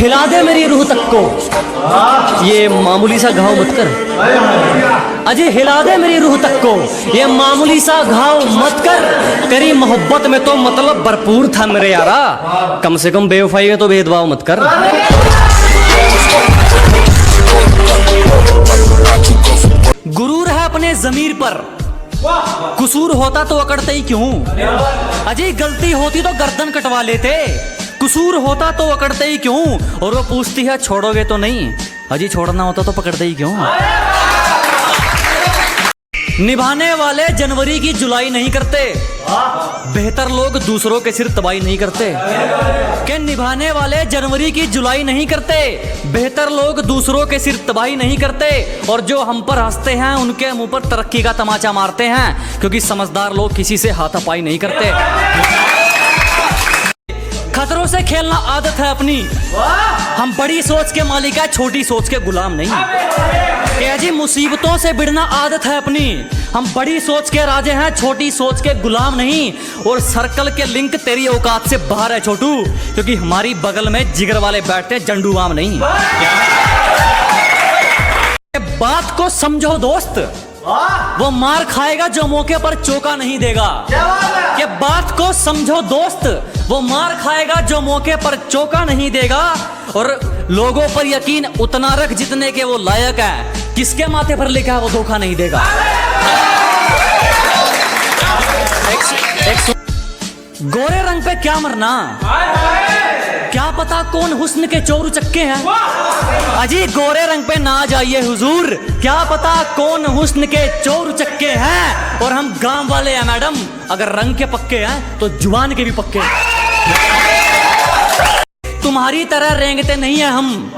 हिला दे मेरी रूह तक को, ये मामूली सा घाव मत कर। अजय हिला दे मेरी रूह तक को, ये मामूली सा घाव मत कर। तेरी मोहब्बत में तो मतलब भरपूर था मेरे यारा, कम से कम बेवफाई में तो भेदभाव मत कर। गुरूर है अपने जमीर पर, कसूर होता तो अकड़ते ही क्यों। अजय गलती होती तो गर्दन कटवा लेते, कसूर होता तो अकड़ते ही क्यों। और वो पूछती है छोड़ोगे तो नहीं, अजय छोड़ना होता तो पकड़ते ही क्यों। निभाने वाले जनवरी की जुलाई नहीं करते, बेहतर लोग दूसरों के सिर तबाही नहीं करते। के निभाने वाले जनवरी की जुलाई नहीं करते, बेहतर लोग दूसरों के सिर तबाही नहीं करते। और जो हम पर हंसते हैं उनके मुंह पर तरक्की का तमाचा मारते हैं, क्योंकि समझदार लोग किसी से हाथापाई नहीं करते। खतरों से खेलना आदत है अपनी, हम बड़ी सोच के मालिक है, छोटी सोच के गुलाम नहीं। जी मुसीबतों से भिड़ना आदत है अपनी, हम बड़ी सोच के राजे हैं, छोटी सोच के गुलाम नहीं। और सर्कल के लिंक तेरी औकात से बाहर है छोटू, क्योंकि हमारी बगल में जिगर वाले बैठते हैं, जंडूबाम नहीं। बात को समझो दोस्त, वो मार खाएगा जो मौके पर चौका नहीं देगा। ये बात को समझो दोस्त, वो मार खाएगा जो मौके पर चौका नहीं देगा। और लोगों पर यकीन उतना रख जितने के वो लायक है, किसके माथे पर लिखा है वो धोखा नहीं देगा। गोरे रंग पे क्या मरना, क्या पता कौन हुस्न के चोर चक्के हैं। अजी गोरे रंग पे ना जाइए हुजूर, क्या पता कौन हुस्न के चोर चक्के हैं। और हम गांव वाले हैं मैडम, अगर रंग के पक्के हैं तो जुबान के भी पक्के हैं। तुम्हारी तरह रेंगते नहीं है हम,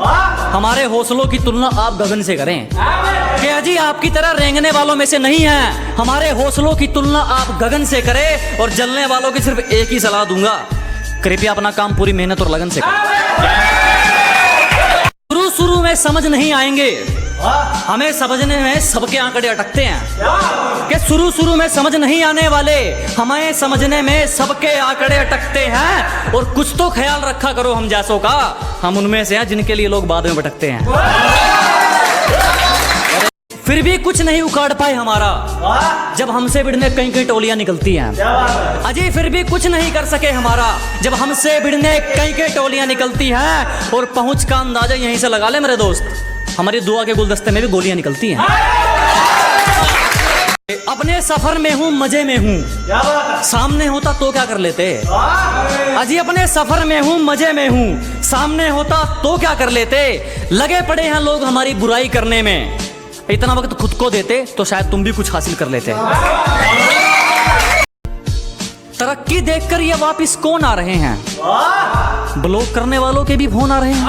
हमारे हौसलों की तुलना आप गगन से करें। क्या जी आपकी तरह रेंगने वालों में से नहीं है, हमारे हौसलों की तुलना आप गगन से करें। और जलने वालों की सिर्फ एक ही सलाह दूंगा, कृपया अपना काम पूरी मेहनत और लगन से करें। शुरू में समझ नहीं आएंगे, हमें समझने में सबके आंकड़े अटकते हैं। कि शुरू में समझ नहीं आने वाले, हमें समझने में सबके आंकड़े अटकते हैं। और कुछ तो ख्याल रखा करो हम जैसों का, हम उनमें से हैं जिनके लिए लोग बाद में भटकते हैं। फिर भी कुछ नहीं उखाड़ पाए हमारा, जब हमसे भिड़ने कई कई टोलियां निकलती हैं। अजय फिर भी कुछ नहीं कर सके हमारा, जब हमसे भिड़ने कई कई टोलियां निकलती हैं। और पहुंच का अंदाजा यहीं से लगा ले मेरे दोस्त, हमारी दुआ के गुलदस्ते में भी गोलियां निकलती हैं। अपने सफर में हूँ मजे में हूँ, सामने होता तो क्या कर लेते। अजी अपने सफर में हूँ मजे में हूँ, सामने होता तो क्या कर लेते। लगे पड़े हैं लोग हमारी बुराई करने में, इतना वक्त खुद को देते तो शायद तुम भी कुछ हासिल कर लेते। तरक्की देखकर ये वापिस कौन आ रहे हैं, ब्लॉक करने वालों के भी फोन आ रहे हैं।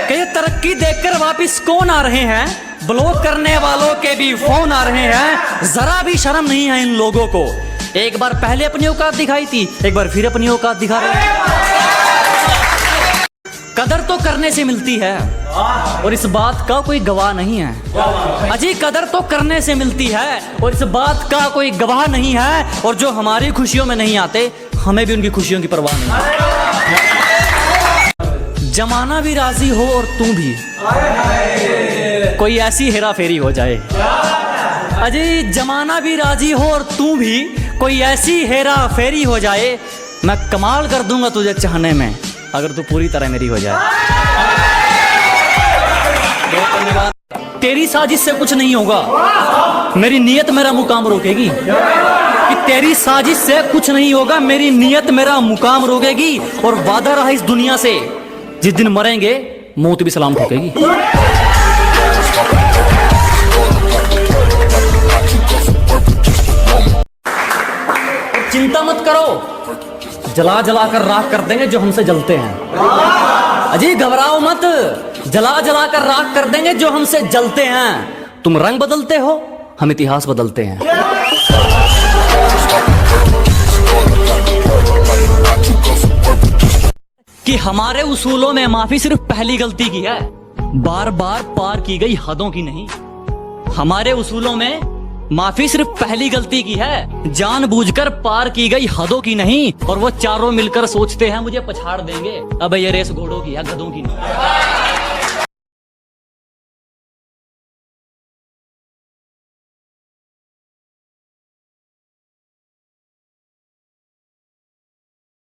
कि तरक्की देखकर वापिस कौन आ रहे हैं, ब्लॉक करने वालों के भी फोन आ रहे हैं। जरा भी शर्म नहीं है इन लोगों को, एक बार पहले अपनी औकात दिखाई थी, एक बार फिर अपनी औकात दिखा रहे हैं। कदर तो करने से मिलती है, और इस बात का कोई गवाह नहीं है। अजी कदर तो करने से मिलती है, और इस बात का कोई गवाह नहीं है। और जो हमारी खुशियों में नहीं आते, हमें भी उनकी खुशियों की परवाह नहीं है। जमाना भी राजी हो और तू भी, कोई ऐसी हेरा फेरी हो जाए। अजी जमाना भी राजी हो और तू भी, कोई ऐसी हेरा फेरी हो जाए। मैं कमाल कर दूंगा तुझे चाहने में, अगर तू पूरी तरह मेरी हो जाए। तेरी साजिश से कुछ नहीं होगा, मेरी नीयत मेरा मुकाम रोकेगी। कि तेरी साजिश से कुछ नहीं होगा, मेरी नीयत मेरा मुकाम रोकेगी। और वादा रहा इस दुनिया से, जिस दिन मरेंगे मौत भी सलाम ठोकेगी। चिंता मत करो, जला जला कर राख कर देंगे जो हमसे जलते हैं। अजी घबराओ मत, जला जला कर राख कर देंगे जो हमसे जलते हैं। तुम रंग बदलते हो, हम इतिहास बदलते हैं। कि हमारे उसूलों में माफी सिर्फ पहली गलती की है, बार बार पार की गई हदों की नहीं। हमारे उसूलों में माफी सिर्फ पहली गलती की है, जानबूझकर पार की गई हदों की नहीं। और वो चारों मिलकर सोचते हैं मुझे पछाड़ देंगे। अब ये रेस घोड़ों की है, गधों की नहीं।